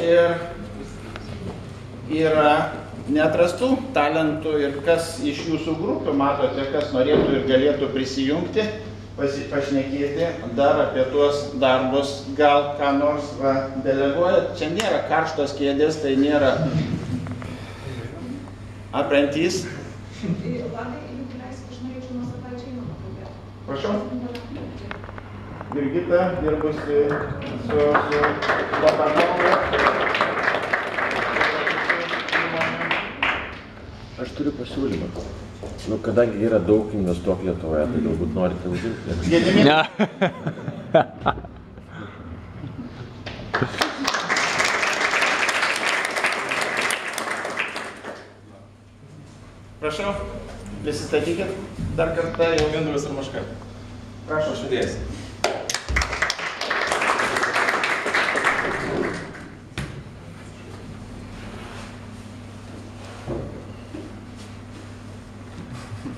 ir yra neatrastų talentų ir kas iš jūsų grupių matote, kas norėtų ir galėtų prisijungti, pašnekėti dar apie tuos darbus, gal ką nors deleguojat. Čia nėra karštos kėdės, tai nėra aprentys. Prašau. Jurgita, dirbusi su Lotarnovu. Aš turiu pasiūlymą. Nu, kadangi yra daug investuok Lietuvoje, tai galbūt norite uždirbti. Ne. Prašau, prisistatykit dar kartą jau. Mindaugas Armaška. Prašau. Aš vedėjas.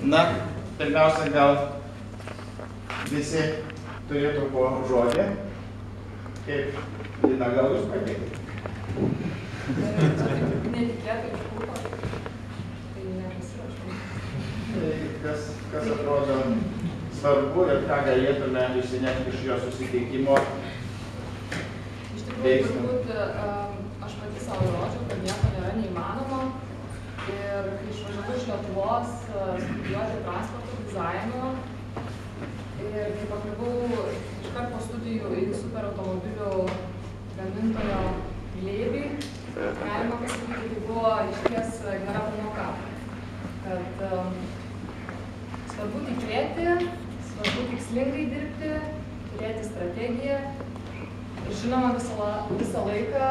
Na, pirmiausia, gal visi turėtų po žodį. Kaip, Lina, gal jūs padėkite? Netikėtai iškūko, tai nepasirašau. Kas atrodo svarbu ir ką galėtume išsinešti iš jo susitikimo? Iš tikrųjų, turbūt aš pati savo rodžiau, kad nieko nėra neįmanoma. Ir kai išvažiavau iš Lietuvos studijuoti transporto dizaino ir kai pakliuvau iškart po studijų į superautomobilių gamintojo glėbį, galima pasakyti, tai buvo išties gera pamoka, kad svarbu tikėti, svarbu tikslingai dirbti, turėti strategiją ir žinoma visą laiką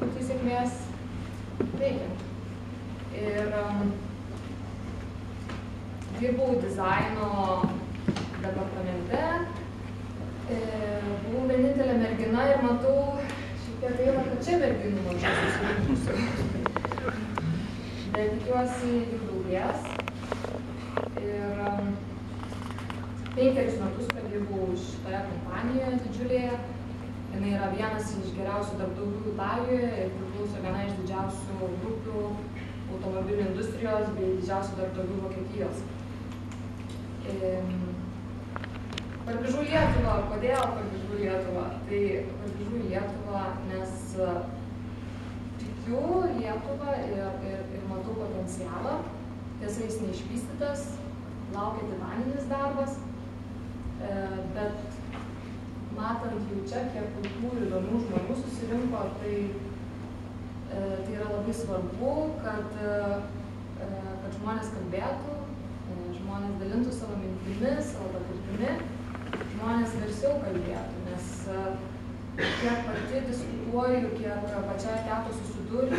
būti sėkmės veikiant. Ir dirbau dizaino departamente, buvau vienintelė mergina ir matau šiek tiek gaila, kad čia merginų mažai susirinkusių. Bet tikiuosi jų daugės. Ir 5 metus pradirbau šitoje kompanijoje didžiulėje. Jinai yra vienas iš geriausių darbdavių Italijoje ir priklauso viena iš didžiausių grupių automobilių industrijos bei didžiausių darbdavių Vokietijos. Pargrįžau į Lietuvą. Kodėl pargrįžau į Lietuvą? Tai pargrįžau į Lietuvą, nes tikiu Lietuvą ir matau potencialą. Tiesa, jis neišvystytas, laukia titaninis darbas, bet matant jau čia, kiek puikių ir įdomių žmonių susirinko, tai yra labai svarbu, kad žmonės kalbėtų, žmonės dalintų savo mintimis, savo patirtimi, žmonės garsiau kalbėtų, nes kiek pati diskutuoju, kiek pačiai teko susidurti,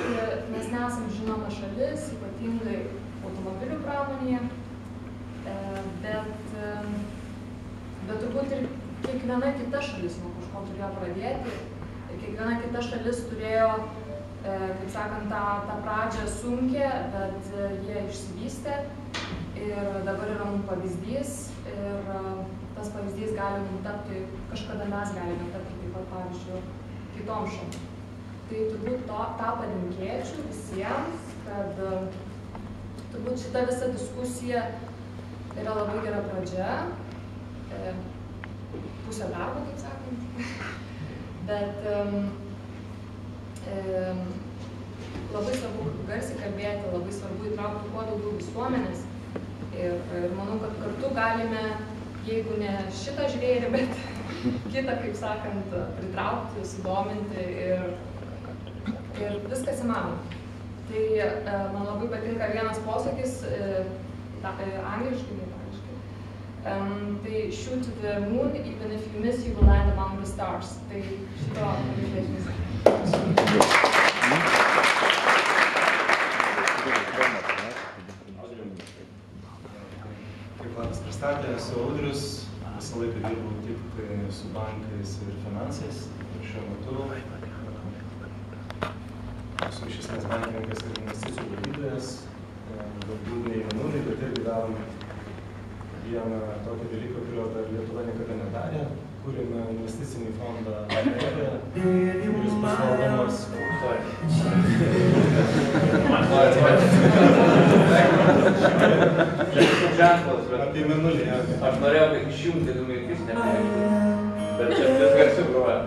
mes nesam žinoma šalis, ypatingai automobilių pramonėje, bet turbūt ir kiekviena kita šalis nuo kažko turėjo pradėti, ir kiekviena kita šalis turėjo, kaip sakant, tą pradžią sunkią, bet jie išsivystė ir dabar yra mums pavyzdys ir tas pavyzdys gali mums tapti, kažkada mes galime tapti taip pat pavyzdžių kitom šalim. Tai turbūt tą palinkėčiau visiems, kad turbūt šita visa diskusija yra labai gera pradžia, pusė darbo, kaip sakant, bet labai svarbu garsiai kalbėti, labai svarbu įtraukti kuo daugiau visuomenės ir manau, kad kartu galime, jeigu ne šitą žvėrį, bet kitą, kaip sakant, pritraukti, sudominti ir viskas įmanoma. Tai man labai patinka vienas posakis, angliškai, tai shoot to the moon, even if you miss, you will land among the stars. Tai šito palinkėčiau. Kaip Vladas pristatė, esu Audrius, visą laiką dirbau tik su bankais ir finansais. Ir šiuo metu esu iš esmės bankininkas ir investicijų valdytojas. Galbūt ne jaunųjų, bet irgi darom vieną tokį dalyką, kurio dar Lietuva niekada nedarė. Kūrėme investicinį fondą Amerikoje, kuris bus valdomas Ženklas, Apie mėnulį. aš norėjau, kad išjungti du mintis, bet čia vis garsiau groja.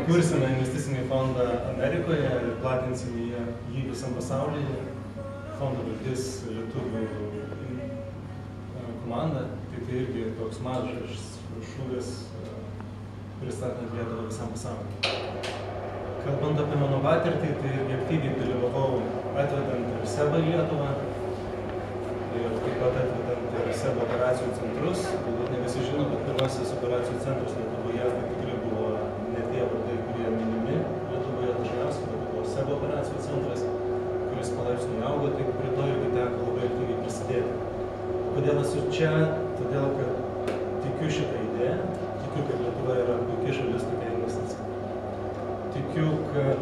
Kursime investicinį fondą Amerikoje ir platinsime jį visam pasaulyje. Fondą valdys lietuvių komanda, tai irgi toks mažas šūvis pristatant Lietuvą visam pasauliu. Kalbant apie mano patirtį, tai irgi aktyviai dalyvavau atvedant ir SEBą į Lietuvą ir taip pat atvedant ir SEBą operacijų centrus. Galbūt ne visi žino, bet pirmasis operacijų centras Lietuvoje tai tikrai buvo ne tie vardai, kurie minimi Lietuvoje dažniausiai, bet buvo SEBą operacijų centras, kuris palaipsniui augo, tai prie to irgi teko labai aktyviai prisidėti. Kodėl esu čia? Todėl, kad tikiu šitą idėją, tikiu, kad Lietuva yra puikia šalis tokia investicija. Tikiu, kad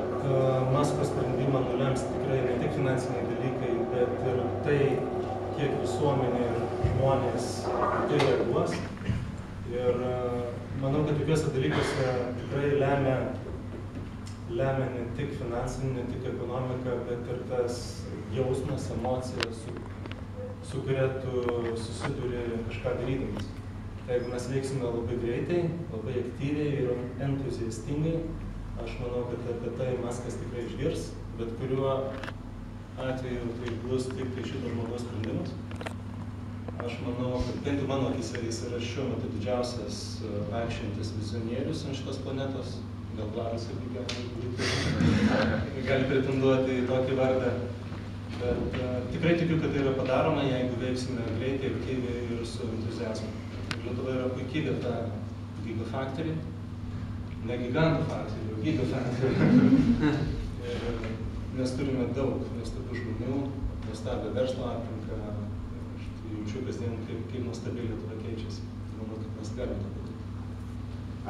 Masko sprendimą nulems tikrai ne tik finansiniai dalykai, bet ir tai, kiek visuomenė ir žmonės tai reaguos. Ir manau, kad tokiuose dalykuose tikrai lemia ne tik finansinį, ne tik ekonomiką, bet ir tas jausmas, emocija, su kuria tu susiduri kažką darydamas. Tai jeigu mes veiksime labai greitai, labai aktyviai ir entuziastingai, aš manau, kad apie tai Maskas tikrai išgirs, bet kuriuo atveju tai bus tik tai šito žmogaus sprendimas. Aš manau, kad bent jau mano akyse jis yra šiuo metu didžiausias vaikščiojantis vizionierius ant šitos planetos. Gal Vladas irgi gali pretenduoti į tokį vardą. Bet tikrai tikiu, kad tai yra padaroma, jeigu veiksime greitai, aktyviai ir su entuziazmu. Lietuva yra puikiai vieta Gigafactory. Ne gigantų faktorių, o Gigafactory. Mes turime daug nuostabių žmonių, nuostabią verslo aplinką. Aš jaučiu kasdien, kaip nuostabiai Lietuva keičiasi. Manau, kad mes galime to padaryti.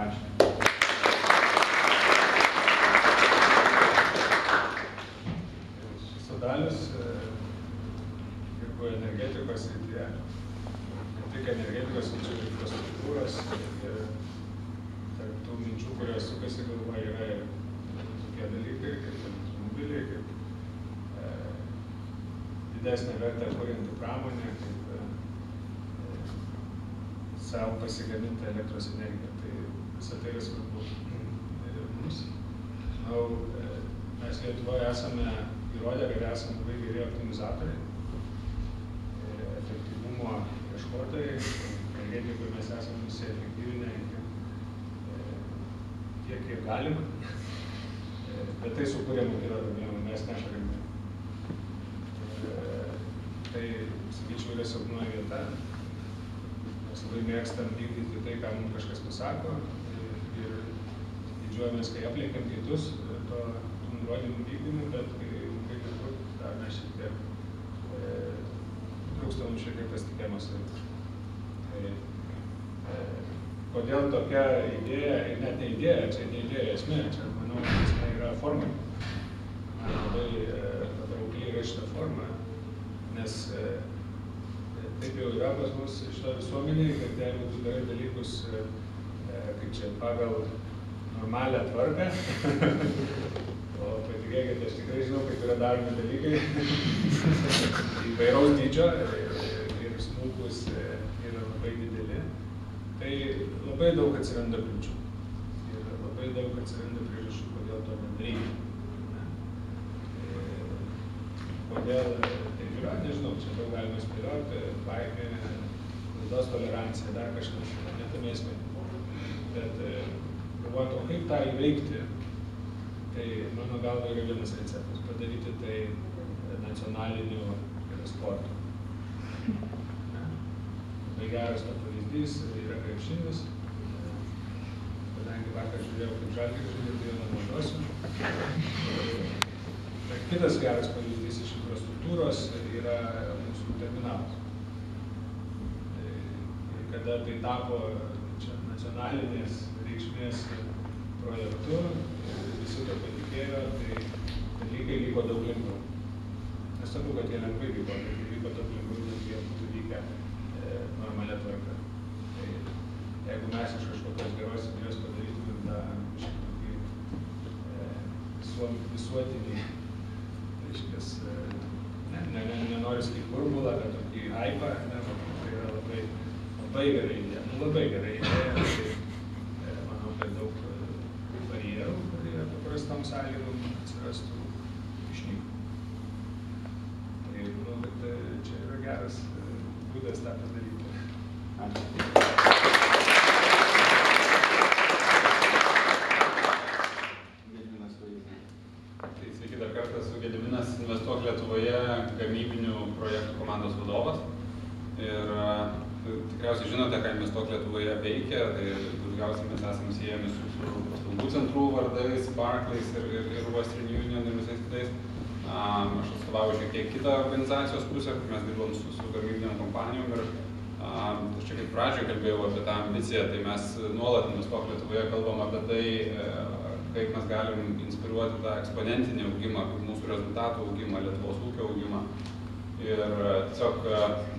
Ačiū. Dalius dirbo energetikos srityje, ne tik energetikos, tačiau ir infrastruktūros. Ir tarp tų minčių, kurios sukasi galvoje, yra ir tokie dalykai, kaip automobiliai, kaip didesnė vertę kurianti pramonė, kaip savo pasigaminti elektros energiją. Tai visą tai yra svarbu mums. Manau, mes Lietuvoje esame įrodė, kad esame labai geri optimizatoriai, efektyvumo ieškotojai, energetikoje mes esame nusiefektyvinę tiek, kiek galima, bet tai sukūrėme yra problemų, mes nešakame. Tai, sakyčiau, yra silpnoji vieta. Mes labai mėgstam vykdyti tai, ką mums kažkas pasako ir didžiuojamės, kai aplenkiam kitus to nurodymų vykdymų, bet mes šiek tiek trūkstam šiek tiek pasitikėjimo savimi. Kodėl tokia idėja, net ne idėja, čia ne idėja esmė, čia, manau, esmė yra forma. Man labai patraukliai yra šita forma, nes taip jau yra pas mus šitą visuomenį, kad jeigu tu darai dalykus, kaip čia, pagal normalią tvarką, o patikėkite, aš tikrai žinau, kaip yra daromi dalykai įvairaus dydžio ir smulkus yra labai dideli. Tai labai daug atsiranda kliūčių ir labai daug atsiranda priežasčių, kodėl to nedaryti. Kodėl taip yra, nežinau, čia daug galima spėlioti, baimė, klaidos tolerancija, dar kažkas, ne tame esmė. Bet galvojant, o kaip tą įveikti, tai mano galva yra vienas receptas - padaryti tai nacionaliniu sportu. Labai geras pavyzdys yra krepšinis. Kadangi vakar žiūrėjau, kaip Žalgiris žaidė, tai jau nenaudosiu. Kitas geras pavyzdys iš infrastruktūros yra mūsų terminalas. Ir kada tai tapo nacionalinės reikšmės projektu, visi to patikėjo, tai dalykai vyko daug lengviau. Nesakau, kad jie lengvai vyko, bet jie vyko daug lengviau, negu jie būtų vykę normalia tvarka. Tai jeigu mes iš kažkokios geros idėjos padarytumėm tą visuotinį, reiškias, nenoriu sakyti burbulą, bet tokį hypą, tai yra labai gerai idėja. Labai gerai idėja, tai manau, kad daug barjerų, kurie paprastom sąlygom atsirastų išnyktų. Tai manau, kad čia yra geras būdas tą padaryti. Ačiū. Tai sveiki dar kartą, esu Gediminas, Investuok Lietuvoje gamybinių projektų komandos vadovas. Ir tikriausiai žinote, ką Investuok Lietuvoje veikia, tai daugiausiai mes esame siejami su paslaugų centrų vardais, Barclays ir Western Union ir visais kitais. Aš atstovauju šiek tiek kitą organizacijos pusę, kur mes dirbam su gamybinėm kompanijom. Ir aš čia kaip pradžioje kalbėjau apie tą ambiciją, tai mes nuolat Investuok Lietuvoje kalbam apie tai, kaip mes galim inspiruoti tą eksponentinį augimą, mūsų rezultatų augimą, Lietuvos ūkio augimą. Ir tiesiog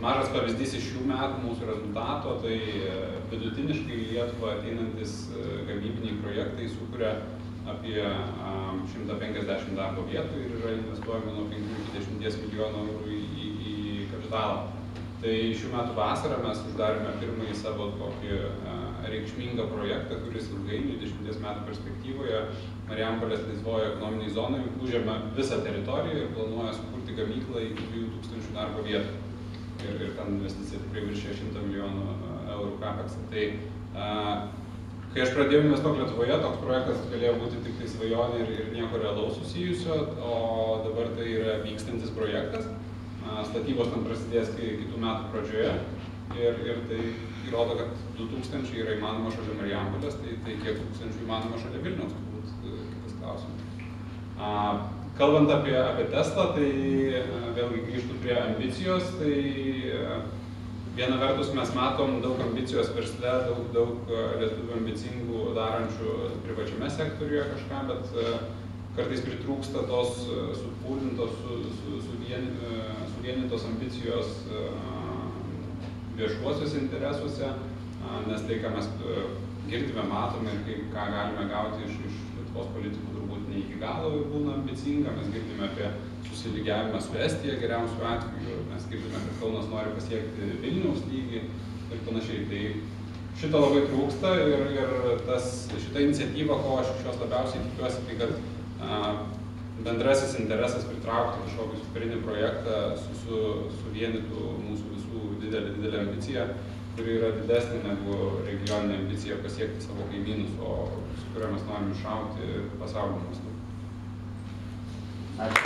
mažas pavyzdys iš šių metų mūsų rezultato, tai vidutiniškai į Lietuvą ateinantis gamybiniai projektai sukuria apie 150 darbo vietų ir yra investuojama nuo 5 iki 10 milijonų eurų į kapitalą. Tai šių metų vasarą mes uždarėme pirmąjį savo tokį reikšmingą projektą, kuris ilgainiui 10 metų perspektyvoje Marijampolės laisvoje ekonominiai zonai užėmė visą teritoriją ir planuoja sukurti gamyklą iki 2000 darbo vietų. Ir ten investicija tikrai viršė 100 milijonų eurų capeksą. Tai kai aš pradėjau Investuok Lietuvoje, toks projektas galėjo būti tik tai svajonė ir nieko realaus susijusio, o dabar tai yra vykstantis projektas. Statybos ten prasidės kitų metų pradžioje ir tai įrodo, kad 2000 yra įmanoma šalia Marijampolės, tai kiek tūkstančių įmanoma šalia Vilniaus, turbūt kitas klausimas. Kalbant apie Teslą, tai vėlgi grįžtų prie ambicijos, tai viena vertus mes matom daug ambicijos versle, daug lietuvių ambicingų darančių privačiame sektoriuje kažką, bet kartais pritrūksta tos supūlintos, suvienytos ambicijos viešuosiuose interesuose, nes tai, ką mes girdime, matome ir ką galime gauti iš Lietuvos politikų, turbūt ne iki galo būna ambicinga. Mes girdime apie susilygiavimą su Estija geriausiu atveju, mes girdime, kad Kaunas nori pasiekti Vilniaus lygį ir panašiai. Tai šito labai trūksta ir šita iniciatyva, ko aš iš jos labiausiai tikiuosi, tai kad bendrasis interesas pritraukti kažkokį superinį projektą suvienytų mūsų visų didelę ambiciją, kuri yra didesnė negu regioninė ambicija pasiekti savo kaimynus, su kuria mes norim iššauti pasaulio mastu. Ačiū.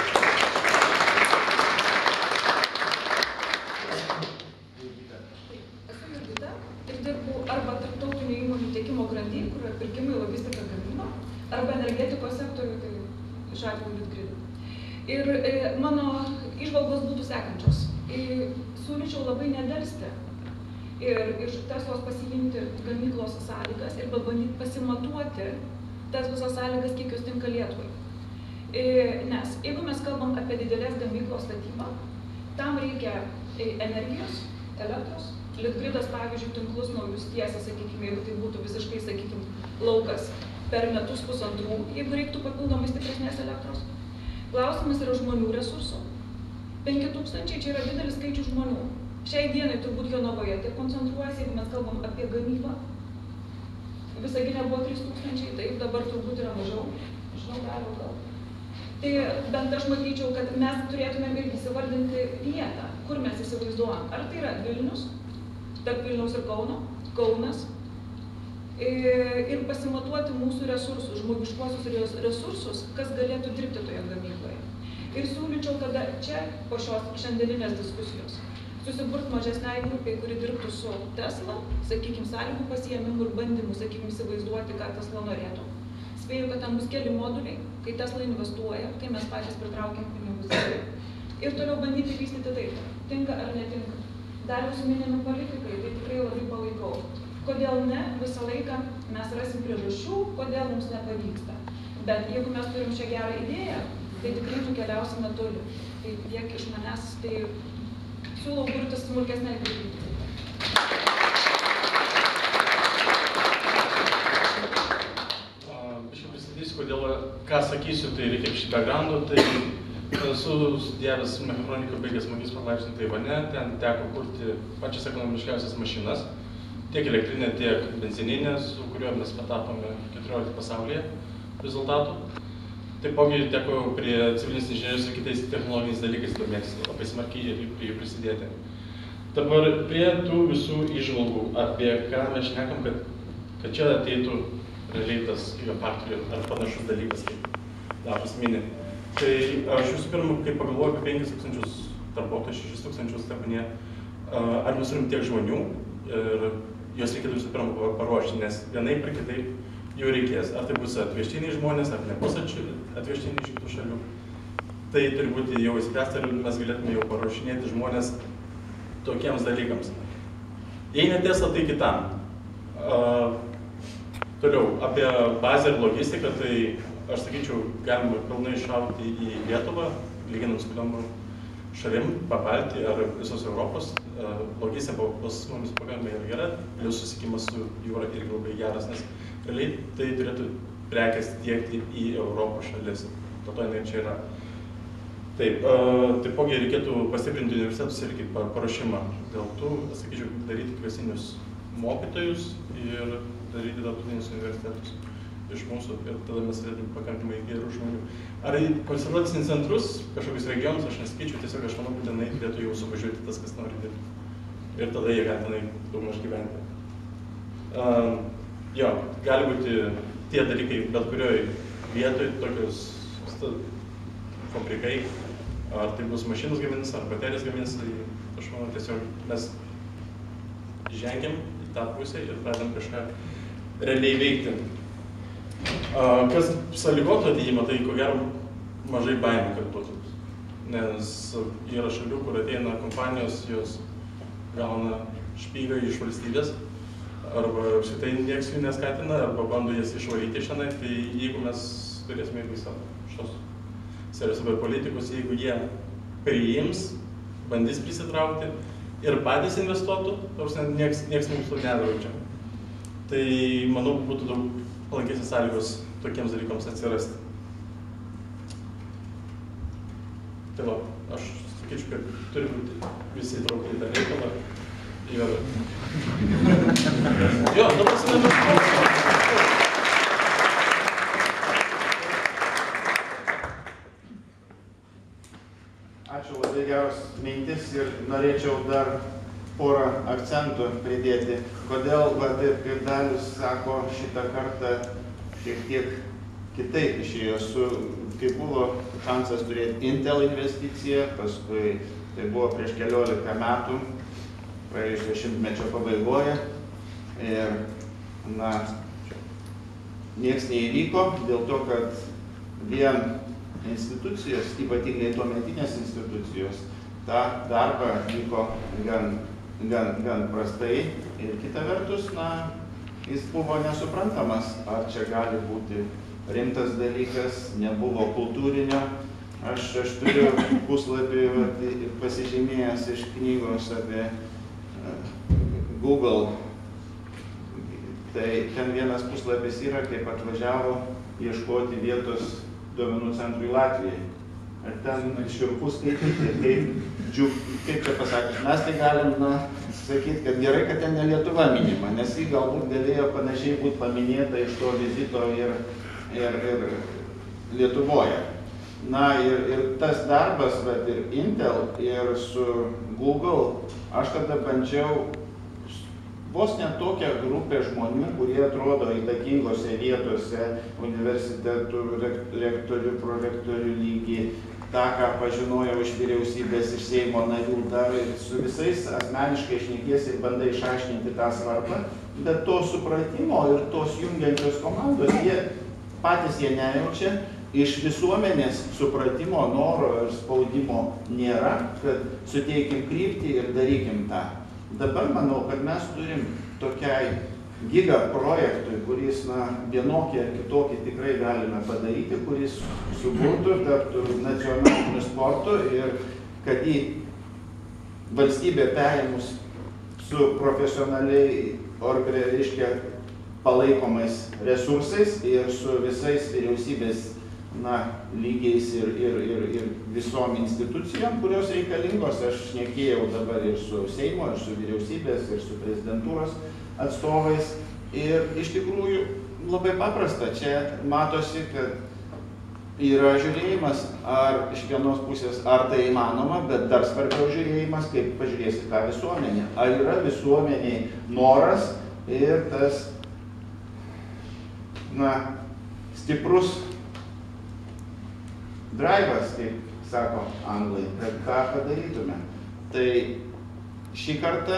Esu Jurgita ir dirbu arba tarptautinių įmonių tiekimo grandy, kur yra pirkimai, logistika, gamyba, arba energetikos sektoriui, tai iš atveju Litgrid. Ir mano įžvalgos būtų sekančios. Siūlyčiau labai nedelsti ir iš Teslos pasiimti gamyklos sąlygas ir bandyti pasimatuoti tas visas sąlygas, kiek jos tinka Lietuvai. Nes jeigu mes kalbam apie didelės gamyklos statybą, tam reikia energijos, elektros. Litgridas, pavyzdžiui, tinklus naujus tiesia, sakykime, jeigu tai būtų visiškai, sakykime, laukas per metus 1,5, jeigu reiktų papildomai stipresnės elektros. Klausimas yra žmonių resursų. 5000 čia yra didelis skaičius žmonių. Šiai dienai turbūt Jonavoje taip koncentruojasi, jeigu mes kalbam apie gamybą. Visagine buvo 3000, taip dabar turbūt yra mažiau. Žinau, gal. Tai bent aš matyčiau, kad mes turėtume irgi įsivardinti vietą, kur mes įsivaizduojam. Ar tai yra Vilnius, tarp Vilniaus ir Kaunas, ir pasimatuoti mūsų resursus, žmogiškuosius resursus, kas galėtų dirbti toje gamykloje. Ir siūlyčiau tada čia, po šios šiandieninės diskusijos, susiburt mažesniai grupiai, kuri dirbtų su Tesla, sakykime, sąlygų pasiėmimu ir bandymu, sakykime, įsivaizduoti, ką Tesla norėtų. Spėju, kad ten bus keli moduliai, kai Tesla investuoja, kai mes patys pritraukiam pinigus. Ir toliau bandyti vystyti taip, tinka ar netinka. Dar jūsų minimi politikai, tai tikrai labai palaikau. Kodėl ne, visą laiką mes rasim priežasčių, kodėl mums nepavyksta. Bet jeigu mes turim šią gerą idėją, tai tikrai nukeliausime toli. Tai tiek iš manęs, tai siūlau burtis smulkesnei grupiai. Aš pristatysiu, kodėl, ką sakysiu, tai reikia iš background'o, tai esu studijavęs mechatroniką, baigęs magistro laipsnį Taivane, ten teko kurti pačias ekonomiškiausias mašinas, tiek elektrinė, tiek benzininė, su kuriuo mes patapome 14 pasaulyje rezultatų. Taipogi teko prie civilinės inžinierijos ir kitais technologiniais dalykais domėtis, labai smarkiai ir prie jų prisidėti. Dabar prie tų visų įžvalgų, apie ką mes šnekam, kad čia ateitų realiai tas gigafaktorių ar panašus dalykas, kaip Dafas mini. Tai aš visų pirma, kai pagalvoju apie 5000 darbuotojų, 6000 tebūnie, ar mes turim tiek žmonių ir juos reikėtų visų pirma paruošti, nes vienaip ir kitaip jų reikės. Ar tai bus atvežtiniai žmonės, ar nebus atvežtiniai iš kitų šalių. Tai turi būti jau įspręsta ir mes galėtume jau paruošinėti žmonės tokiems dalykams. Jei ne Tesla, tai kitam. Toliau, apie bazę ir logistiką, tai aš sakyčiau, galima pilnai iššauti į Lietuvą, lyginant su kitom šalim, Pabaltį ar visos Europos. Logistika pas mumis pakankamai gera, plius susiekimas su jūra irgi labai geras, nes realiai tai turėtų prekės tiekti į Europos šalis. Po to jinai čia yra. Taip, taipogi reikėtų pastiprinti universitetus irgi paruošimą. Dėl tų, sakyčiau, daryti kviestinius mokytojus ir daryti tarptautinius universitetus iš mūsų ir tada mes turėtume pakankamai gerų žmonių. Ar į konservacinius centrus, kažkokius regionus aš nesakyčiau, tiesiog aš manau, kad tenai turėtų jau suvažiuoti tas, kas nori dirbti. Ir tada jie gali tenai daugmaž gyventi. Jo, gali būti tie dalykai bet kurioj vietoj, tokios fabrikai, ar tai bus mašinos gaminys, ar baterijas gaminys, tai aš manau tiesiog mes žengiam į tą pusę ir pradedam kažką realiai veikti. Kas sąlygotų atėjimą, tai ko gero mažai baimių, kad būtų. Nes yra šalių, kur ateina kompanijos, jos gauna špygą iš valstybės, arba šitai nieks jų neskatina, arba bando jas išvaryti šiandien, tai jeigu mes turėsime visą šios serijos apie politikus, jeigu jie priims, bandys prisitraukti ir patys investuotų, nieks mums to nedraudžia. Tai, manau, būtų daug palankesnės sąlygos tokiems dalykams atsirasti. Tai va, aš sakyčiau, kad turi būti visi įtraukti į tą reikalą. Ir... Jo, dabar Ačiū, labai geros mintis ir norėčiau dar porą akcentų pridėti. Kodėl, taip kaip Dalius sako, šitą kartą šiek tiek kitaip išėjo, kai buvo šansas turėti Intel investiciją, paskui tai buvo prieš 14 metų, praėjusio šimtmečio pabaigoje. Ir, nieks neįvyko dėl to, kad vien institucijos, ypatingai tuometinės institucijos, tą darbą vyko gan prastai ir kita vertus, jis buvo nesuprantamas, ar čia gali būti rimtas dalykas, nebuvo kultūrinio. Aš turiu puslapį pasižymėjęs iš knygos apie Google. Tai ten vienas puslapis yra, kaip atvažiavo ieškoti vietos duomenų centrui Latvijai. Ir ten šiurpu skaityti, kaip čia pasakyti, mes tai galim sakyti, kad gerai, kad ten ne Lietuva minima, nes jį galbūt galėjo panašiai būti paminėta iš to vizito ir Lietuvoje. Ir tas darbas, ir Intel, ir su Google, aš tada bandžiau vos net tokią grupę žmonių, kurie atrodo įtakingose vietose, universitetų, rektorių, prorektorių lygį, tą, ką pažinojau iš vyriausybės, iš Seimo narių, dar su visais asmeniškai šnekėsi ir bandai išaiškinti tą svarbą, bet to supratimo ir tos jungiančios komandos, patys jie nejaučia, iš visuomenės supratimo, noro ir spaudimo nėra, kad suteikim kryptį ir darykim tą. Dabar manau, kad mes turim tokiai giga projektui, kuris vienokį ar kitokį tikrai galime padaryti, kuris suburtų, taptų nacionaliniu sportu ir kad į valstybę perėmus su profesionaliai, reiškia, palaikomais resursais ir su visais vyriausybės lygiais ir visom institucijom, kurios reikalingos. Aš šnekėjau dabar ir su Seimo, ir su vyriausybės, ir su prezidentūros atstovais. Ir iš tikrųjų labai paprasta. Čia matosi, kad yra žiūrėjimas, ar iš vienos pusės, ar tai įmanoma, bet dar svarbiau žiūrėjimas, kaip pažiūrėsi tą visuomenę. Ar yra visuomeniai noras ir tas stiprus drive'as, kaip sako anglai, kad ką padarytume. Tai šį kartą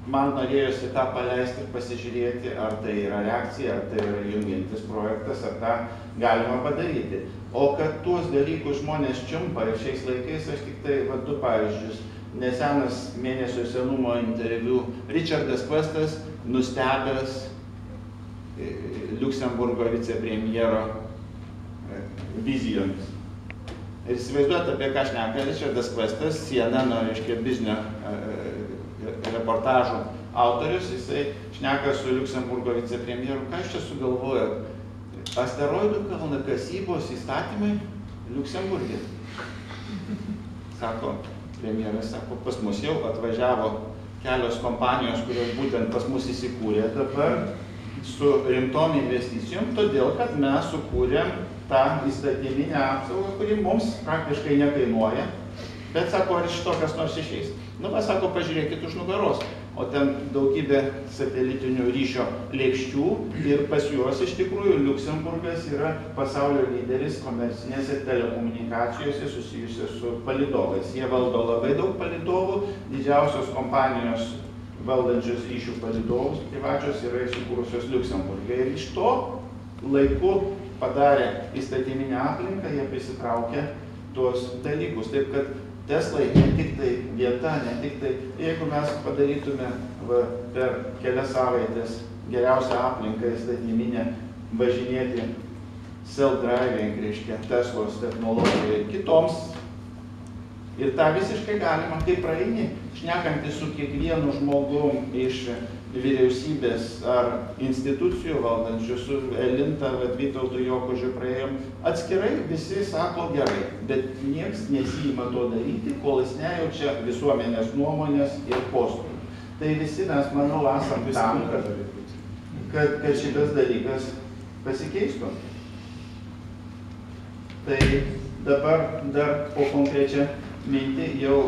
man norėjosi tą paleisti ir pasižiūrėti, ar tai yra reakcija, ar tai yra jungiantis projektas, ar tą galima padaryti. O kad tuos dalykus žmonės čiumpa, ir šiais laikais aš tik tai du pavyzdžius. Nesenas mėnesio senumo interviu Richardas Questas nustebęs Liuksemburgo vicepremjero vizijomis. Ir įsivaizduoti, apie ką šneka Richardas Questas, CNN, biznio reportažų autorius, jisai šneka su Liuksemburgo vicepremjeru, ką iš čia sugalvojo? Asteroidų kalnakasybos įstatymai Liuksemburge. Sako, premjeras sako, pas mus jau atvažiavo kelios kompanijos, kurios būtent pas mus įsikūrė dabar su rimtom investicijom, todėl kad mes sukūrėm tą įstatyminę apsaugą, kuri mums praktiškai nekainuoja, bet sako, ar iš to kas nors išeis. Sako, pažiūrėkit už nugaros, o ten daugybė satelitinių ryšio lėkščių ir pas juos iš tikrųjų Liuksemburgas yra pasaulio lyderis komercinėse telekomunikacijose susijusios su palydovais. Jie valdo labai daug palydovų, didžiausios kompanijos valdančios ryšių palydovus privačios yra įsikūrusios Liuksemburge. Ir iš to laiku padarė įstatyminę aplinką, jie prisitraukė tuos dalykus. Taip kad Teslai ne tik tai vieta, ne tik tai, jeigu mes padarytume per kelias savaitės geriausią aplinką įstatyminę važinėti self-driving, reiškia Teslos technologiją ir kitoms, ir tą visiškai galima, kai praeini, šnekantis su kiekvienu žmogum iš vyriausybės ar institucijų valdančių, su Elinta, Vytautu Jokužiu praėjom, atskirai visi sako gerai, bet nieks nesiima to daryti, kol jis nejaučia visuomenės nuomonės ir postų. Tai visi mes, manau, esam tam, kad šitas dalykas pasikeistų. Tai dabar dar po konkrečią mintį jau